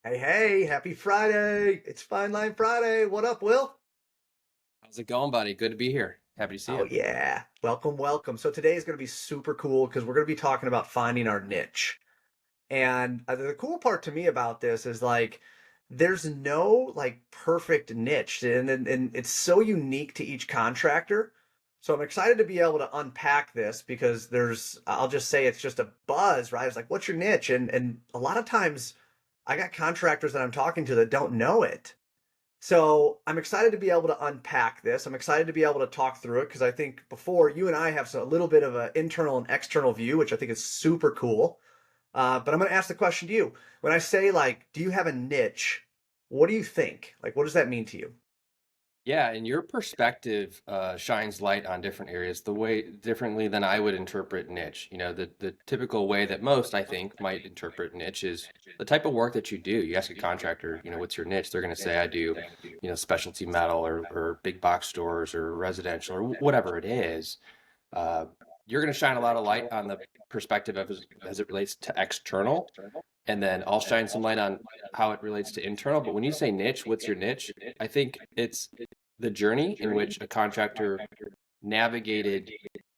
Hey, happy Friday. It's Fine Line Friday. What up, Will? How's it going, buddy? Good to be here. Happy to see Oh, you. yeah. Welcome, welcome. So today is going to be super cool because we're going to be talking about finding our niche. And the cool part to me about this is there's no perfect niche, and it's so unique to each contractor. So I'm excited to be able to unpack this because I'll just say it's just a buzz, right? It's like, what's your niche? And a lot of times I got contractors that I'm talking to that don't know it. So I'm excited to be able to unpack this. I'm excited to be able to talk through it because I think before you and I have a little bit of an internal and external view, which I think is super cool. But I'm going to ask the question to you. When I say do you have a niche? What do you think? What does that mean to you? Yeah, and your perspective shines light on different areas the way differently than I would interpret niche. The typical way that most, I think, might interpret niche is the type of work that you do. You ask a contractor, what's your niche? They're going to say, I do, specialty metal or big box stores or residential or whatever it is. Uh, you're going to shine a lot of light on the perspective of as it relates to external, and then I'll shine some light on how it relates to internal. But when you say niche, what's your niche? I think it's the journey in which a contractor navigated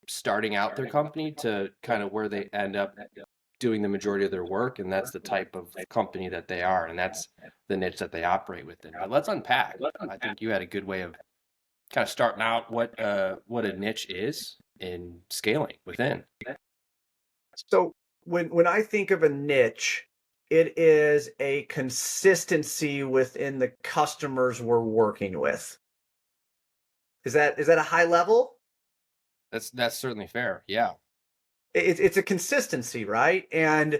starting out their company to kind of where they end up doing the majority of their work, and that's the type of company that they are, and that's the niche that they operate within. But let's unpack. I think you had a good way of kind of starting out what a niche is in scaling within. So when I think of a niche, it is a consistency within the customers we're working with. Is that a high level? That's certainly fair. Yeah. It's a consistency, right? And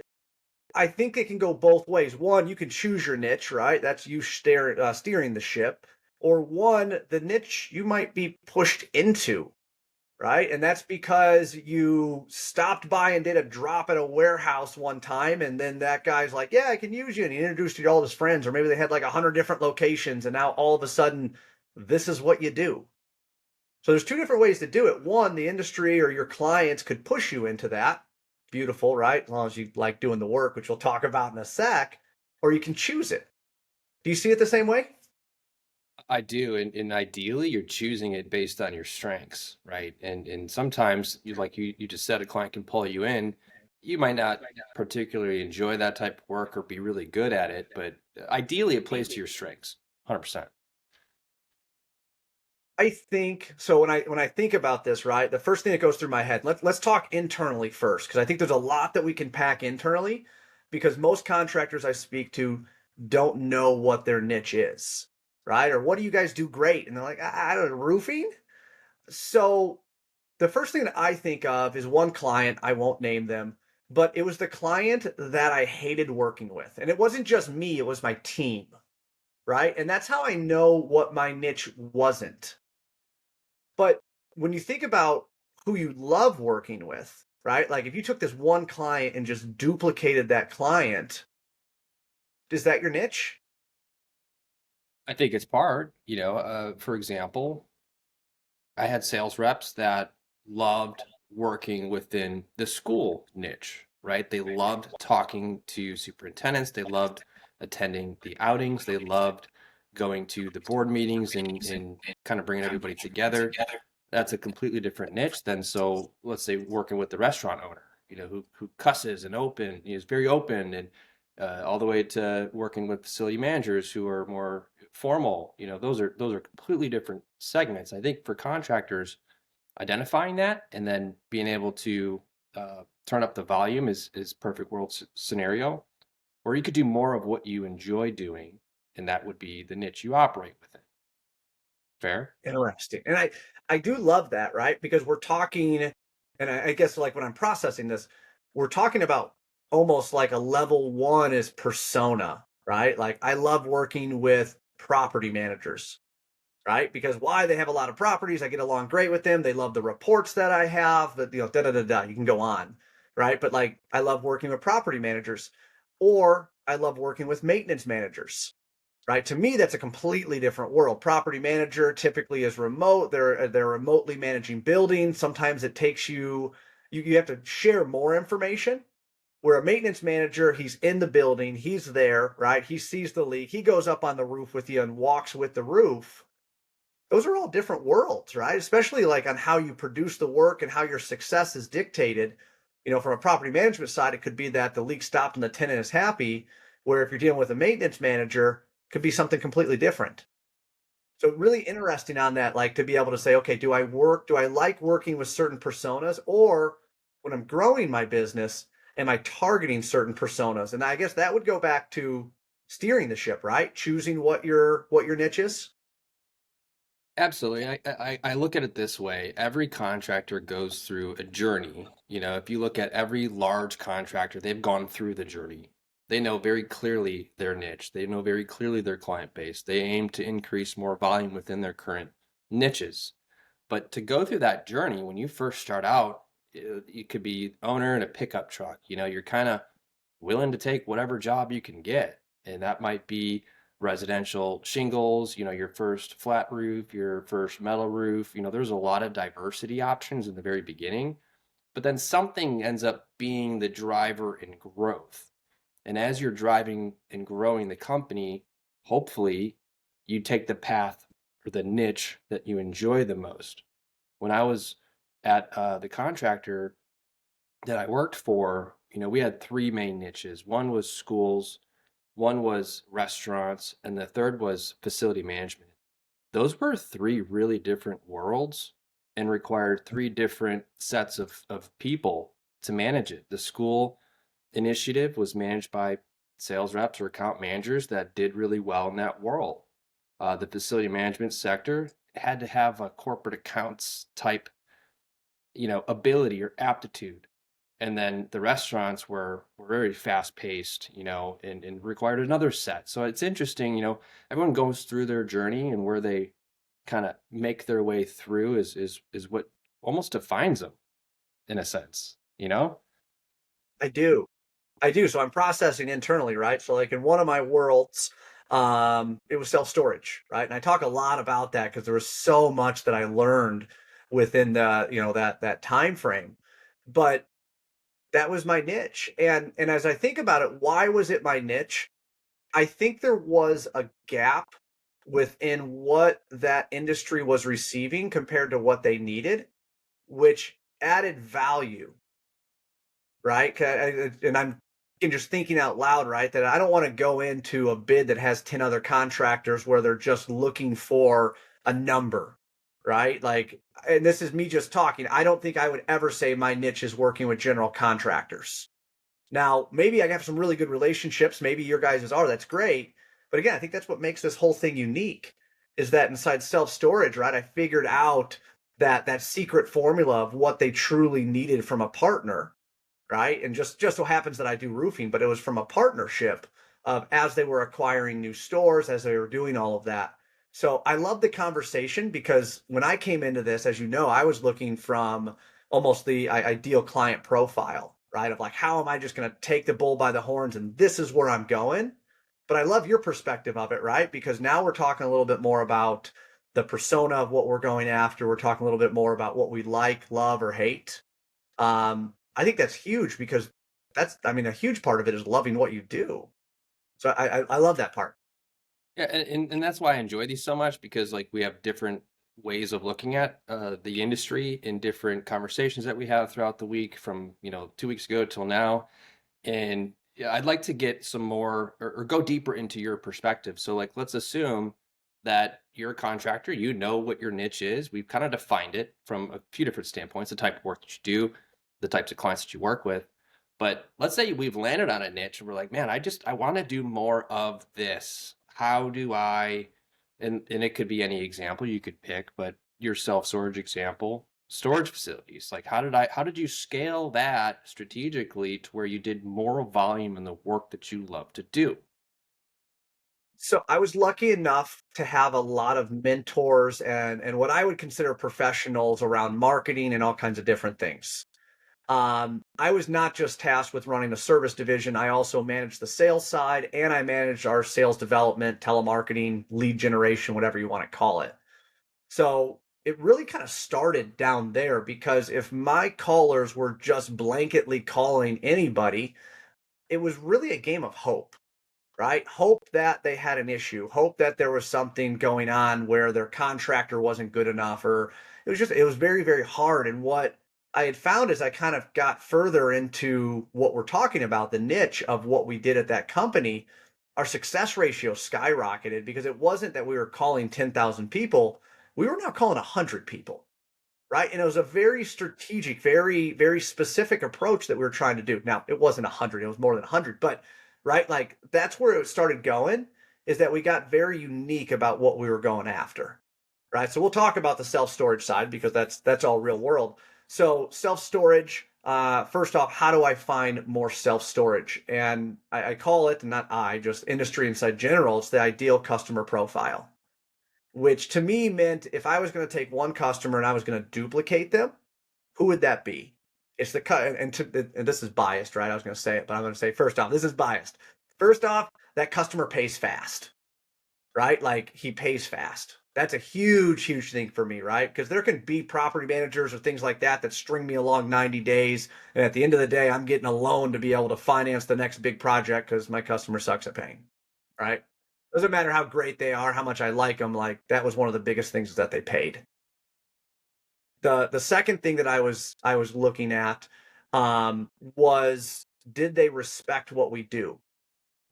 I think it can go both ways. One, you can choose your niche, right? That's you steering the ship. Or one, the niche you might be pushed into, right? And that's because you stopped by and did a drop at a warehouse one time, and then that guy's like, "Yeah, I can use you," and he introduced you to all his friends, or maybe they had like 100 different locations, and now all of a sudden, this is what you do. So there's two different ways to do it. One, the industry or your clients could push you into that. Beautiful, right? As long as you like doing the work, which we'll talk about in a sec, or you can choose it. Do you see it the same way? I do, and ideally you're choosing it based on your strengths, right? And sometimes you just said a client can pull you in. You might not particularly enjoy that type of work or be really good at it, but ideally it plays to your strengths, 100%. I think so. When I think about this, right, the first thing that goes through my head, let's talk internally first, because I think there's a lot that we can pack internally, because most contractors I speak to don't know what their niche is, right? Or what do you guys do great? And they're like, I don't know, roofing. So the first thing that I think of is one client, I won't name them, but it was the client that I hated working with. And it wasn't just me, it was my team, right? And that's how I know what my niche wasn't. But when you think about who you love working with, right? Like if you took this one client and just duplicated that client, is that your niche? I think it's part, for example, I had sales reps that loved working within the school niche, right? They loved talking to superintendents. They loved attending the outings. They loved going to the board meetings and kind of bringing everybody together. That's a completely different niche than, so let's say, working with the restaurant owner, who cusses and is very open, and all the way to working with facility managers who are more formal. Those are completely different segments. I think for contractors, identifying that and then being able to turn up the volume is perfect world scenario. Or you could do more of what you enjoy doing, and that would be the niche you operate within. Fair? Interesting. And I do love that, right? Because we're talking, and I guess like when I'm processing this, we're talking about almost like a level one is persona, right? Like I love working with property managers, right? Because why? They have a lot of properties. I get along great with them. They love the reports that I have, that, da da da da. You can go on, right? But like, I love working with property managers, or I love working with maintenance managers, right? To me, that's a completely different world. Property manager typically is remote. They're remotely managing buildings. Sometimes it takes you have to share more information, Where a maintenance manager, he's in the building, he's there, right? He sees the leak, he goes up on the roof with you and walks with the roof. Those are all different worlds, right? Especially like on how you produce the work and how your success is dictated. From a property management side, it could be that the leak stopped and the tenant is happy. Where if you're dealing with a maintenance manager, it could be something completely different. So really interesting on that, like to be able to say, okay, do I like working with certain personas, or when I'm growing my business, am I targeting certain personas? And I guess that would go back to steering the ship, right? Choosing what your niche is. Absolutely. I look at it this way. Every contractor goes through a journey. If you look at every large contractor, they've gone through the journey. They know very clearly their niche. They know very clearly their client base. They aim to increase more volume within their current niches. But to go through that journey, when you first start out, you could be owner in a pickup truck. You're kind of willing to take whatever job you can get. And that might be residential shingles, your first flat roof, your first metal roof. There's a lot of diversity options in the very beginning, but then something ends up being the driver in growth. And as you're driving and growing the company, hopefully you take the path or the niche that you enjoy the most. When I was at the contractor that I worked for, we had three main niches. One was schools, one was restaurants, and the third was facility management. Those were three really different worlds and required three different sets of people to manage it. The school initiative was managed by sales reps or account managers that did really well in that world. The facility management sector had to have a corporate accounts type, ability or aptitude. And then the restaurants were very fast paced, and required another set. So it's interesting, everyone goes through their journey, and where they kind of make their way through is what almost defines them in a sense. I do. I do. So I'm processing internally, right? So like in one of my worlds, it was self-storage, right? And I talk a lot about that because there was so much that I learned within that time frame. But that was my niche. And as I think about it, why was it my niche? I think there was a gap within what that industry was receiving compared to what they needed, which added value, right? And I'm just thinking out loud, right? That I don't want to go into a bid that has 10 other contractors where they're just looking for a number, right? Like, and this is me just talking. I don't think I would ever say my niche is working with general contractors. Now, maybe I have some really good relationships. Maybe your guys' are. That's great. But again, I think that's what makes this whole thing unique is that inside self storage, right? I figured out that secret formula of what they truly needed from a partner, right? And just so happens that I do roofing, but it was from a partnership of as they were acquiring new stores, as they were doing all of that. So I love the conversation because when I came into this, as you know, I was looking from almost the ideal client profile, right? Of like, how am I just going to take the bull by the horns and this is where I'm going? But I love your perspective of it, right? Because now we're talking a little bit more about the persona of what we're going after. We're talking a little bit more about what we like, love, or hate. I think that's huge because I mean, a huge part of it is loving what you do. So I love that part. Yeah, and that's why I enjoy these so much, because like we have different ways of looking at the industry in different conversations that we have throughout the week from 2 weeks ago till now. And yeah, I'd like to get some more or go deeper into your perspective. So like let's assume that you're a contractor, you know what your niche is. We've kind of defined it from a few different standpoints, the type of work that you do, the types of clients that you work with. But let's say we've landed on a niche and we're like, man, I want to do more of this. How do I, and it could be any example you could pick, but your self-storage example, storage facilities. Like how did you scale that strategically to where you did more volume in the work that you love to do? So I was lucky enough to have a lot of mentors and what I would consider professionals around marketing and all kinds of different things. I was not just tasked with running the service division. I also managed the sales side and I managed our sales development, telemarketing, lead generation, whatever you want to call it. So it really kind of started down there because if my callers were just blanketly calling anybody, it was really a game of hope, right? Hope that they had an issue, hope that there was something going on where their contractor wasn't good enough, or it was very, very hard. And what I had found as I kind of got further into what we're talking about, the niche of what we did at that company, our success ratio skyrocketed because it wasn't that we were calling 10,000 people, we were now calling 100 people, right? And it was a very strategic, very, very specific approach that we were trying to do. Now, it wasn't 100, it was more than 100, but right, like that's where it started going, is that we got very unique about what we were going after, right? So we'll talk about the self-storage side because that's all real world. So self-storage, first off, how do I find more self-storage? And I call it, not I, just industry inside general, it's the ideal customer profile, which to me meant if I was going to take one customer and I was going to duplicate them, who would that be? It's the cut, and this is biased, right? I was going to say it, but I'm going to say first off, this is biased. First off, that customer pays fast, right? Like he pays fast. That's a huge, huge thing for me, right? Because there can be property managers or things like that that string me along 90 days. And at the end of the day, I'm getting a loan to be able to finance the next big project because my customer sucks at paying, right? Doesn't matter how great they are, how much I like them. Like that was one of the biggest things is that they paid. The second thing that I was looking at was did they respect what we do?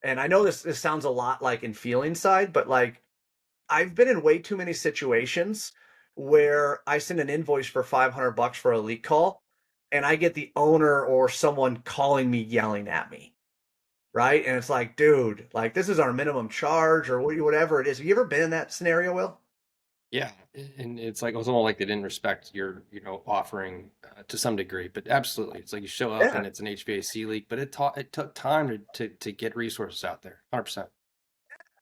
And I know this sounds a lot like in feeling side, but like I've been in way too many situations where I send an invoice for $500 for a leak call, and I get the owner or someone calling me yelling at me, right? And it's like, dude, like this is our minimum charge or whatever it is. Have you ever been in that scenario, Will? Yeah, and it's like it was almost like they didn't respect your, offering to some degree. But absolutely, it's like you show up Yeah. and it's an HVAC leak, but it took time to get resources out there. 100%.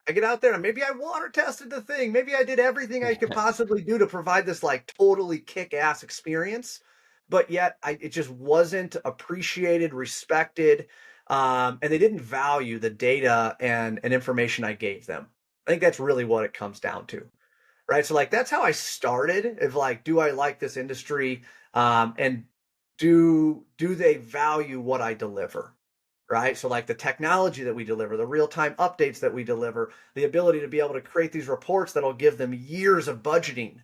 I get out there and maybe I water tested the thing. Maybe I did everything I could possibly do to provide this like totally kick ass experience, but yet it just wasn't appreciated, respected, and they didn't value the data and information I gave them. I think that's really what it comes down to, right? So like that's how I started. Of like, do I like this industry, and do they value what I deliver? Right? So, like the technology that we deliver, the real time updates that we deliver, the ability to be able to create these reports that'll give them years of budgeting,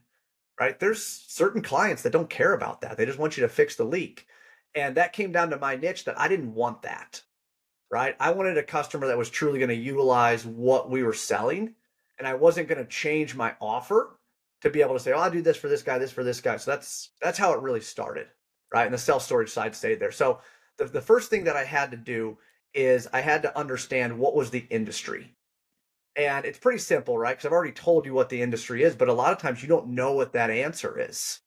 right? There's certain clients that don't care about that. They just want you to fix the leak. And that came down to my niche that I didn't want that, right? I wanted a customer that was truly going to utilize what we were selling. And I wasn't going to change my offer to be able to say, oh, I'll do this for this guy, this for this guy. So that's how it really started, right? And the self-storage side stayed there. So the first thing that I had to do is I had to understand what was the industry. And it's pretty simple, right? Because I've already told you what the industry is, but a lot of times you don't know what that answer is.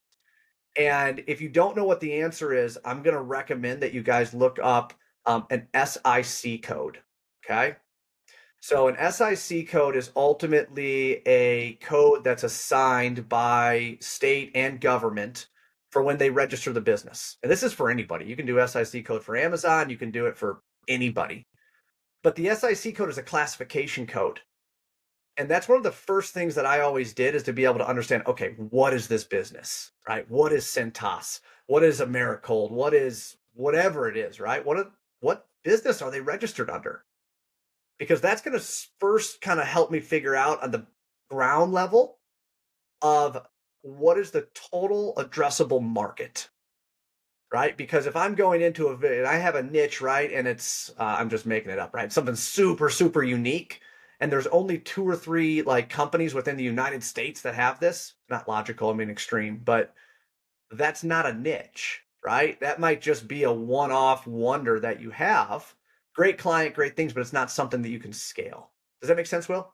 And if you don't know what the answer is, I'm going to recommend that you guys look up an SIC code. Okay. So an SIC code is ultimately a code that's assigned by state and government for when they register the business. And this is for anybody. You can do SIC code for Amazon, you can do it for anybody. But the SIC code is a classification code. And that's one of the first things that I always did is to be able to understand, okay, what is this business, right? What is Centos? What is Americold? What is whatever it is, right? What business are they registered under? Because that's going to first kind of help me figure out on the ground level of what is the total addressable market, right? Because if I'm going into and I have a niche, right, and it's I'm just making it up, right? Something super super unique, and there's only two or three like companies within the United States that have this. Not logical, I mean extreme, but that's not a niche, right? That might just be a one-off wonder that you have. Great client, great things, but it's not something that you can scale. Does that make sense, Will?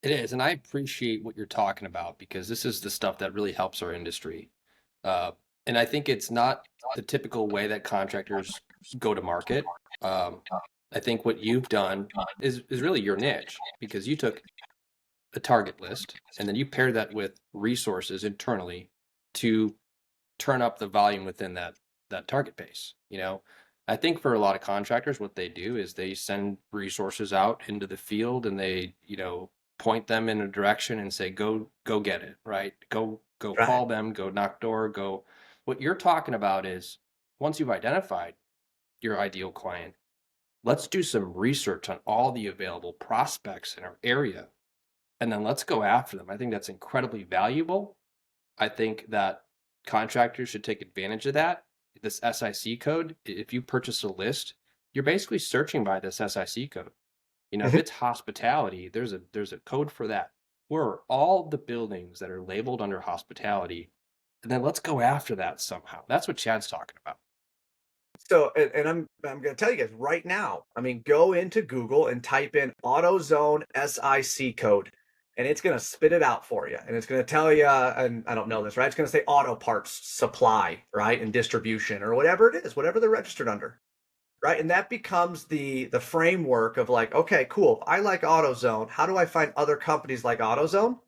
It is, and I appreciate what you're talking about because this is the stuff that really helps our industry. Uh, and I think it's not the typical way that contractors go to market. Um, I think what you've done is really your niche because you took a target list and then you pair that with resources internally to turn up the volume within that target base. I think for a lot of contractors what they do is they send resources out into the field and they point them in a direction and say go get it, right? Go Right. call them, go knock door, go. What you're talking about is once you've identified your ideal client, let's do some research on all the available prospects in our area, and then let's go after them. I think that's incredibly valuable. I think that contractors should take advantage of that. This SIC code, if you purchase a list, you're basically searching by this SIC code. If Mhm. it's hospitality, there's a code for that. Where are all the buildings that are labeled under hospitality? And then let's go after that somehow. That's what Chad's talking about. So, and I'm going to tell you guys right now. I mean, go into Google and type in AutoZone SIC code, and it's going to spit it out for you. And it's going to tell you, and I don't know this, right? It's going to say auto parts supply, right, and distribution, or whatever it is, whatever they're registered under, right? And that becomes the framework of like, okay, cool. If I like AutoZone, how do I find other companies like AutoZone?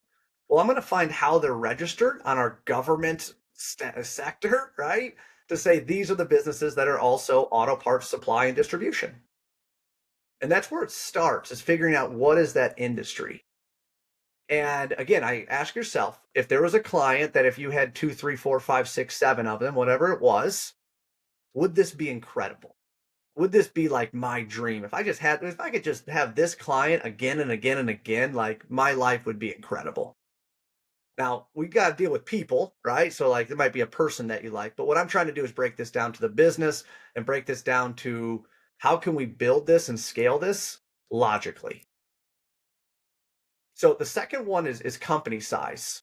Well, I'm going to find how they're registered on our government sector, right? To say these are the businesses that are also auto parts supply and distribution. And that's where it starts, is figuring out what is that industry. And again, I ask yourself, if there was a client that if you had two, three, four, five, six, seven of them, whatever it was, would this be incredible? Would this be like my dream? If I could just have this client again and again and again, like my life would be incredible. Now, we got to deal with people, right? So, like, there might be a person that you like, but what I'm trying to do is break this down to the business and break this down to how can we build this and scale this logically. So, the second one is company size.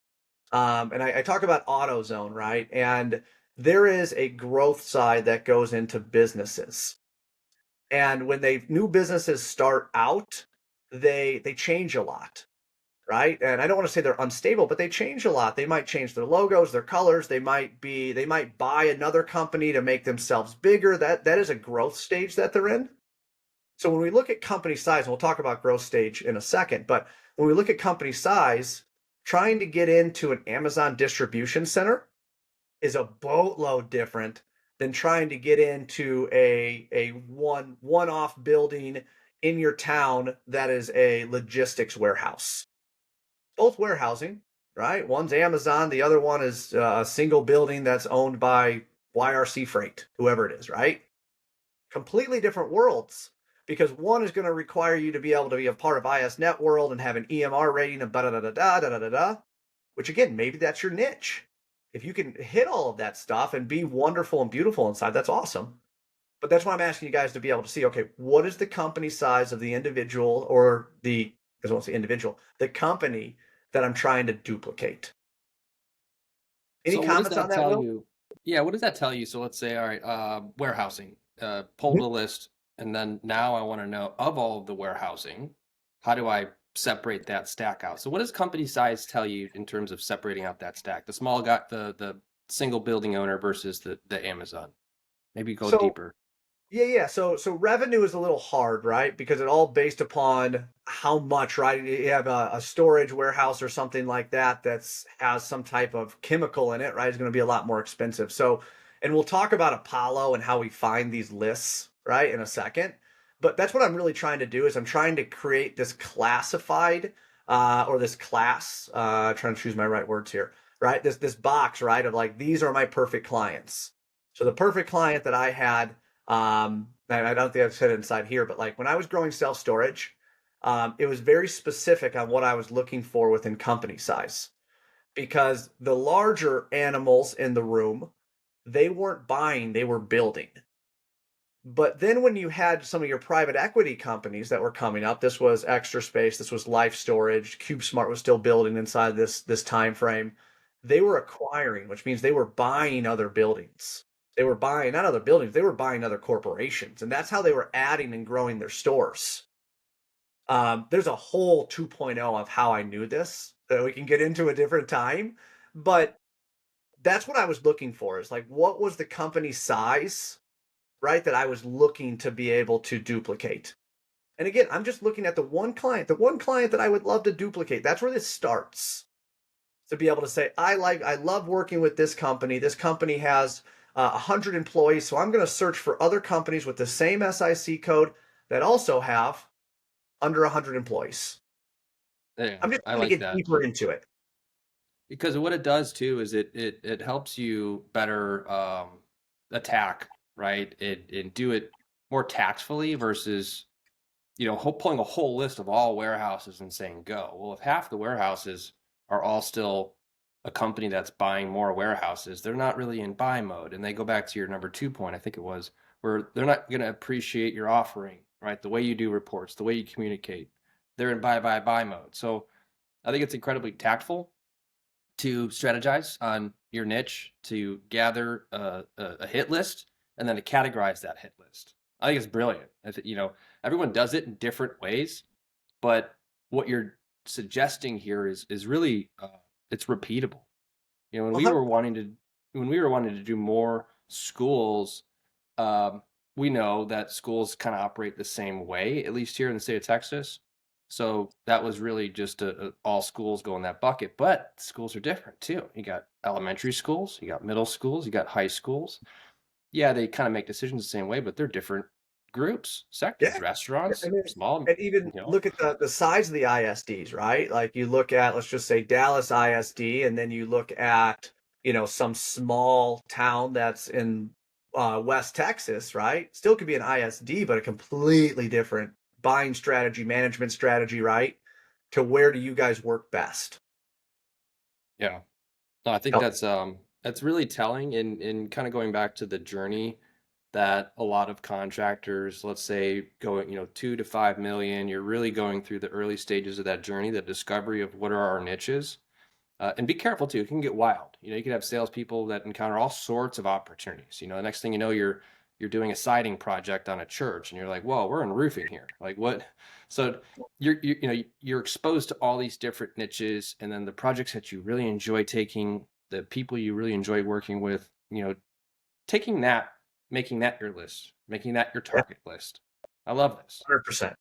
And I talk about AutoZone, right? And there is a growth side that goes into businesses. And when they new businesses start out, they change a lot, right? And I don't want to say they're unstable, but they change a lot. They might change their logos, their colors. They might buy another company to make themselves bigger. That is a growth stage that they're in. So when we look at company size, and we'll talk about growth stage in a second, but when we look at company size, trying to get into an Amazon distribution center is a boatload different than trying to get into a one-off building in your town that is a logistics warehouse. Both warehousing, right? One's Amazon, the other one is a single building that's owned by YRC Freight, whoever it is, right? Completely different worlds, because one is going to require you to be able to be a part of ISNet world and have an EMR rating of da da da da da da da da, which again, maybe that's your niche. If you can hit all of that stuff and be wonderful and beautiful inside, that's awesome. But that's why I'm asking you guys to be able to see, okay, what is the company size of the individual or because I won't say individual, the company that I'm trying to duplicate. Any So what does comments on that that, tell Will? you? Yeah, what does that tell you? So let's say, all right, warehousing, pull Mhm. the list, and then now I want to know of all of the warehousing, how do I separate that stack out? So what does company size tell you in terms of separating out that stack? The small guy, the single building owner versus the Amazon. Maybe go So deeper. yeah. So revenue is a little hard, right? Because it all based upon how much, right? You have a storage warehouse or something like that that's has some type of chemical in it, right? It's going to be a lot more expensive. So, and we'll talk about Apollo and how we find these lists, right, in a second. But that's what I'm really trying to do is I'm trying to create this classified or this class. Trying to choose my right words here, right? This box, right, of like these are my perfect clients. So the perfect client that I had I don't think I've said it inside here, but like when I was growing self storage, it was very specific on what I was looking for within company size because the larger animals in the room, they weren't buying, they were building. But then when you had some of your private equity companies that were coming up, this was Extra Space, this was Life Storage, CubeSmart was still building inside this time frame. They were acquiring, which means they were buying other buildings. They were buying not other buildings, they were buying other corporations, and that's how they were adding and growing their stores. There's a whole 2.0 of how I knew this that we can get into a different time, but that's what I was looking for. Is like what was the company size, right, that I was looking to be able to duplicate. And again, I'm just looking at the one client that I would love to duplicate. That's where this starts. To be able to say, I love working with this company. This company has 100 employees, so I'm going to search for other companies with the same SIC code that also have under 100 employees. Yeah, I'm just I trying to like get that. deeper into it. Because what it does too is it helps you better attack, right? It and do it. more tactfully versus, pulling a whole list of all warehouses and saying go. Well, if half the warehouses are all still a company that's buying more warehouses, they're not really in buy mode. And they go back to your number 2 point, I think it was, where they're not going to appreciate your offering, right? The way you do reports, the way you communicate. They're in buy mode. So I think it's incredibly tactful to strategize on your niche, to gather a hit list, and then to categorize that hit list. I think it's brilliant. Everyone does it in different ways, but what you're suggesting here is really it's repeatable. When we were 100. wanting to do more schools, um, we know that schools kind of operate the same way, at least here in the state of Texas. So that was really just all schools go in that bucket. But schools are different too. You got elementary schools, you got middle schools, you got high schools. Yeah, they kind of make decisions the same way, but they're different groups, sectors, Yeah. Yeah, restaurants, and then small, and even look at the size of the ISDs, right? Like you look at, let's just say Dallas ISD, and then you look at, some small town that's in West Texas, right? Still could be an ISD, but a completely different buying strategy, management strategy, right? To where do you guys work best? Yeah. No, I think Yep. that's really telling in kind of going back to the journey that a lot of contractors, let's say going, 2 to 5 million, you're really going through the early stages of that journey, the discovery of what are our niches. And be careful too, it can get wild. You could have salespeople that encounter all sorts of opportunities. The next thing you know, you're doing a siding project on a church and you're like, whoa, we're in roofing here. Like what? So you're exposed to all these different niches, and then the projects that you really enjoy taking, the people you really enjoy working with, taking that, making that your list, making that your Yeah, target list. I love this. 100%.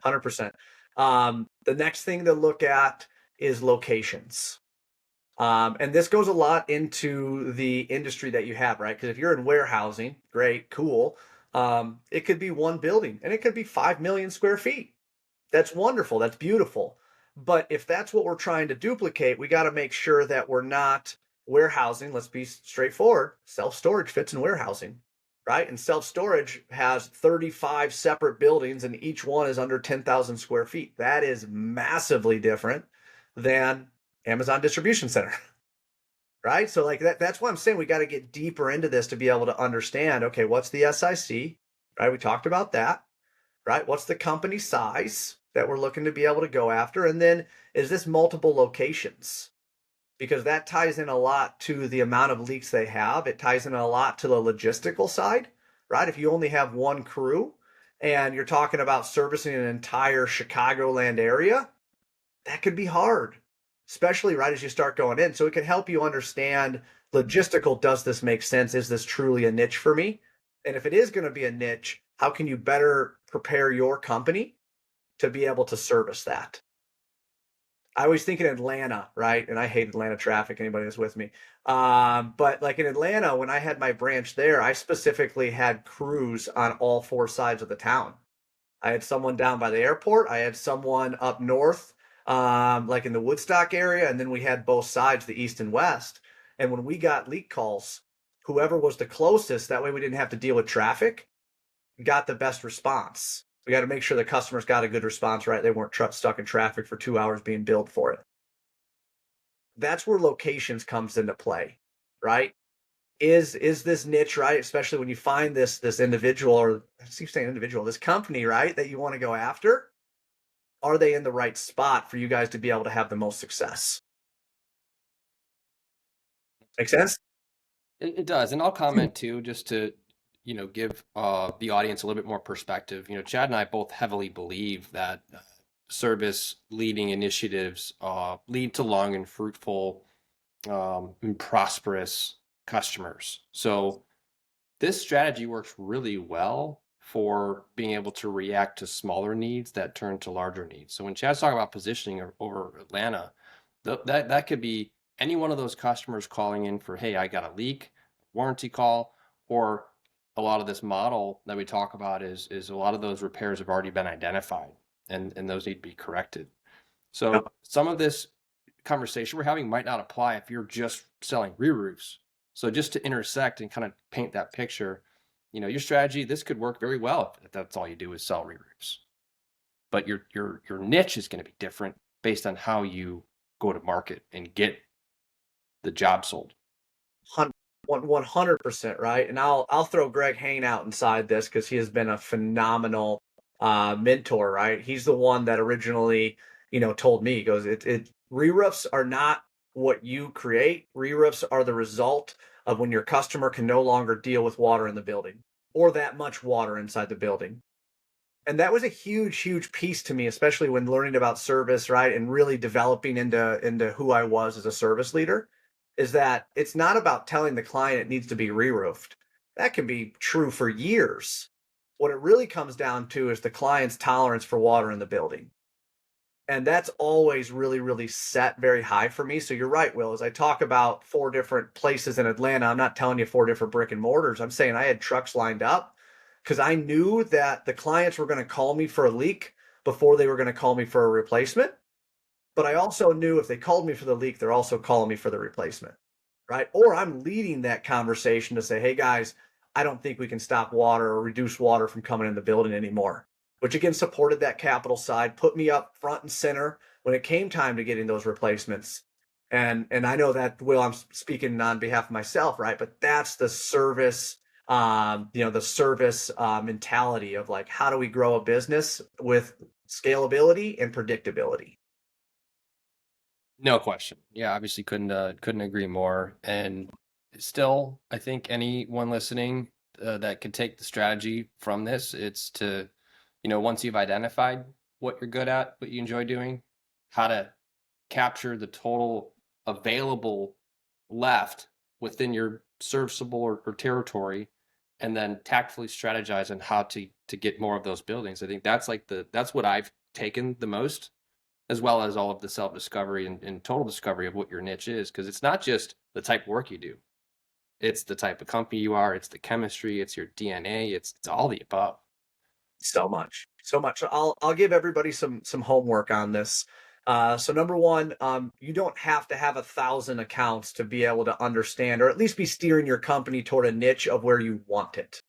100%. The next thing to look at is locations. And this goes a lot into the industry that you have, right? Because if you're in warehousing, great, cool. It could be one building and it could be 5 million square feet. That's wonderful. That's beautiful. But if that's what we're trying to duplicate, we got to make sure that we're not warehousing. Let's be straightforward. Self storage fits in warehousing, right? And self storage has 35 separate buildings and each one is under 10,000 square feet. That is massively different than Amazon distribution center, right? So like that's why I'm saying we got to get deeper into this to be able to understand, okay, what's the SIC, right? We talked about that, right? What's the company size that we're looking to be able to go after? And then is this multiple locations? Because that ties in a lot to the amount of leaks they have. It ties in a lot to the logistical side, right? If you only have one crew and you're talking about servicing an entire Chicagoland area, that could be hard, especially right as you start going in. So it can help you understand logistical. Does this make sense? Is this truly a niche for me? And if it is going to be a niche, how can you better prepare your company to be able to service that? I always think in Atlanta, right? And I hate Atlanta traffic. Anybody that's with me, but like in Atlanta, when I had my branch there, I specifically had crews on all four sides of the town. I had someone down by the airport. I had someone up north, like in the Woodstock area, and then we had both sides, the east and west. And when we got leak calls, whoever was the closest, that way we didn't have to deal with traffic, got the best response. We got to make sure the customers got a good response, right? They weren't stuck in traffic for 2 hours being billed for it. That's where locations comes into play, right? Is this niche right? Especially when you find this individual, or I keep saying individual, this company, right, that you want to go after. Are they in the right spot for you guys to be able to have the most success? Make sense? It does, and I'll comment too, just to give the audience a little bit more perspective. Chad and I both heavily believe that service leading initiatives lead to long and fruitful and prosperous customers. So this strategy works really well for being able to react to smaller needs that turn to larger needs. So when Chad's talking about positioning over Atlanta, that could be any one of those customers calling in for, hey, I got a leak, warranty call, or a lot of this model that we talk about is a lot of those repairs have already been identified and those need to be corrected. Yep. So some of this conversation we're having might not apply if you're just selling re-roofs. So just to intersect and kind of paint that picture, your strategy, this could work very well if that's all you do is sell re-roofs. But your niche is going to be different based on how you go to market and get the job sold. 100%, right? And I'll throw Greg Hain out inside this because he has been a phenomenal mentor, right? He's the one that originally, told me, he goes, it re-roofs are not what you create. Re-roofs are the result of when your customer can no longer deal with water in the building or that much water inside the building. And that was a huge, huge piece to me, especially when learning about service, right? And really developing into who I was as a service leader, is that it's not about telling the client it needs to be re-roofed. That can be true for years. What it really comes down to is the client's tolerance for water in the building. And that's always really, really set very high for me. So you're right, Will. As I talk about 4 different places in Atlanta, I'm not telling you 4 different brick and mortars. I'm saying I had trucks lined up because I knew that the clients were going to call me for a leak before they were going to call me for a replacement. But I also knew if they called me for the leak, they're also calling me for the replacement, right? Or I'm leading that conversation to say, hey guys, I don't think we can stop water or reduce water from coming in the building anymore, which again supported that capital side, put me up front and center when it came time to getting those replacements. And I know that, Will, I'm speaking on behalf of myself, right? But that's the service, the service mentality of like, how do we grow a business with scalability and predictability? No question. Yeah, obviously couldn't agree more. And still, I think anyone listening that could take the strategy from this, it's to, once you've identified what you're good at, what you enjoy doing, how to capture the total available left within your serviceable or territory, and then tactfully strategize on how to get more of those buildings. I think that's what I've taken the most, as well as all of the self discovery and total discovery of what your niche is, because it's not just the type of work you do, it's the type of company you are, it's the chemistry, it's your DNA, it's all the above. So much, so much. So I'll give everybody some homework on this. So number one, you don't have to have 1,000 accounts to be able to understand, or at least be steering your company toward a niche of where you want it.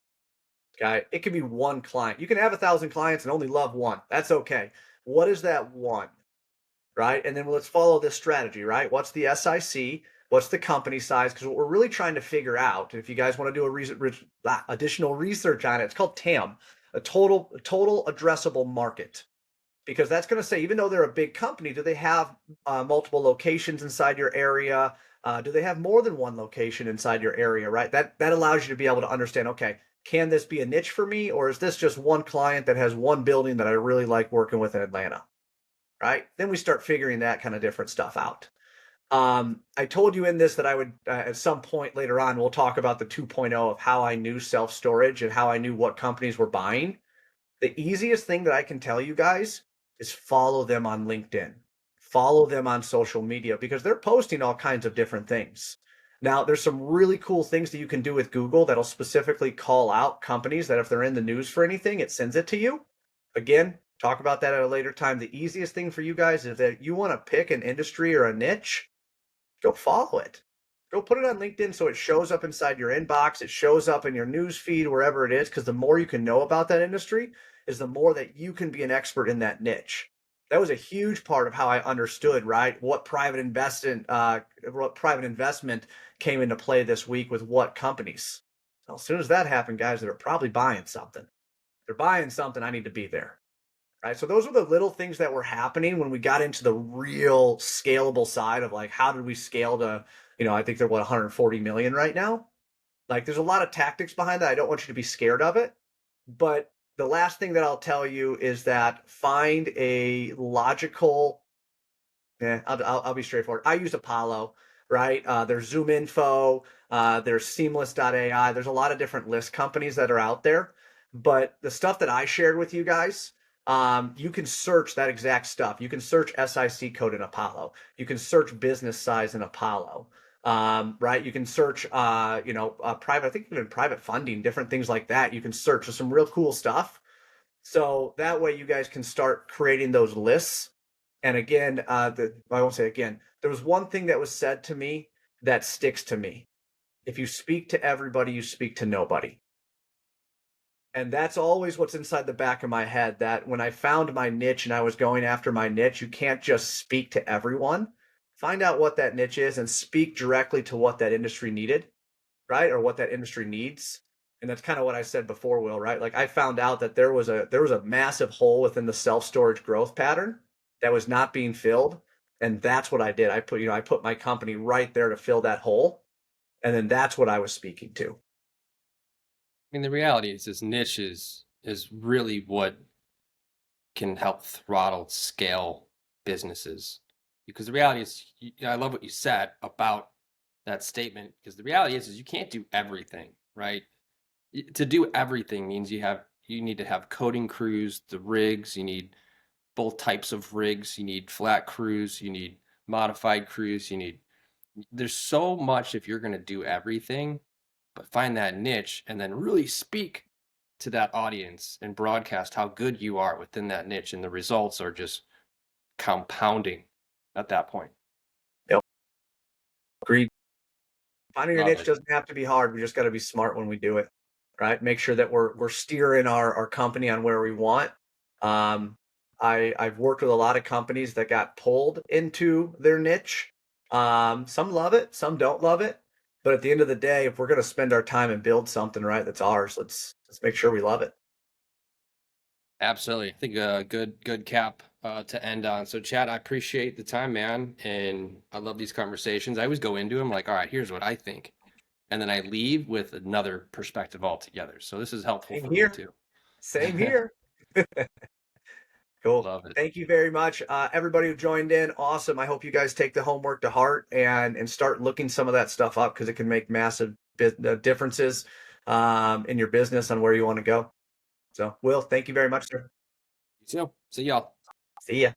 Okay, it can be one client. You can have 1,000 clients and only love one. That's okay. What is that one? Right? And then let's follow this strategy, right? What's the SIC? What's the company size? Because what we're really trying to figure out, if you guys want to do additional research on it, it's called TAM, a total addressable market. Because that's going to say, even though they're a big company, do they have multiple locations inside your area? Do they have more than one location inside your area? Right? That allows you to be able to understand. Okay, can this be a niche for me, or is this just one client that has one building that I really like working with in Atlanta? Right? Then we start figuring that kind of different stuff out. I told you in this that I would, at some point later on, we'll talk about the 2.0 of how I knew self storage and how I knew what companies were buying. The easiest thing that I can tell you guys is follow them on LinkedIn, follow them on social media because they're posting all kinds of different things. Now, there's some really cool things that you can do with Google that'll specifically call out companies that if they're in the news for anything, it sends it to you. Again, talk about that at a later time. The easiest thing for you guys is that you want to pick an industry or a niche, go follow it. Go put it on LinkedIn so it shows up inside your inbox. It shows up in your news feed, wherever it is, because the more you can know about that industry is the more that you can be an expert in that niche. That was a huge part of how I understood, right, what what private investment came into play this week with what companies. So as soon as that happened, guys, they're probably buying something. If they're buying something, I need to be there. Right. So those are the little things that were happening when we got into the real scalable side of like, how did we scale to, I think they're 140 million right now. Like there's a lot of tactics behind that. I don't want you to be scared of it. But the last thing that I'll tell you is that find a logical, I'll be straightforward. I use Apollo, right? There's Zoom Info, there's Seamless.ai. There's a lot of different list companies that are out there. But the stuff that I shared with you guys, you can search that exact stuff. You can search SIC code in Apollo. You can search business size in Apollo. Right? You can search, private, I think even private funding, different things like that. You can search for some real cool stuff. So that way you guys can start creating those lists. And again, I won't say again, there was one thing that was said to me that sticks to me. If you speak to everybody, you speak to nobody. And that's always what's inside the back of my head, that when I found my niche and I was going after my niche, you can't just speak to everyone. Find out what that niche is and speak directly to what that industry needed, right? Or what that industry needs. And that's kind of what I said before, Will, right? Like I found out that there was a massive hole within the self-storage growth pattern that was not being filled. And that's what I did. I put my company right there to fill that hole. And then that's what I was speaking to. I mean, the reality is this niche is really what can help throttle scale businesses. Because the reality is, I love what you said about that statement. Because the reality is you can't do everything, right? To do everything means you need to have coating crews, the rigs. You need both types of rigs. You need flat crews. You need modified crews. There's so much if you're going to do everything, but find that niche and then really speak to that audience and broadcast how good you are within that niche, and the results are just compounding at that point. Yep. Agreed. Finding your Love niche it. doesn't have to be hard. We just got to be smart when we do it, right? Make sure that we're steering our company on where we want. Um, I've worked with a lot of companies that got pulled into their niche. Some love it, some don't love it. But at the end of the day, if we're going to spend our time and build something right that's ours, let's make sure we love it. Absolutely. I think a good cap to end on. So, Chad, I appreciate the time, man, and I love these conversations. I always go into them like, all right, here's what I think, and then I leave with another perspective altogether. So this is helpful Same for me here. too. Same here. Cool. Love it. Thank you very much. Everybody who joined in, awesome. I hope you guys take the homework to heart and start looking some of that stuff up because it can make massive differences in your business on where you want to go. So, Will, thank you very much, sir. You too. See y'all. See ya.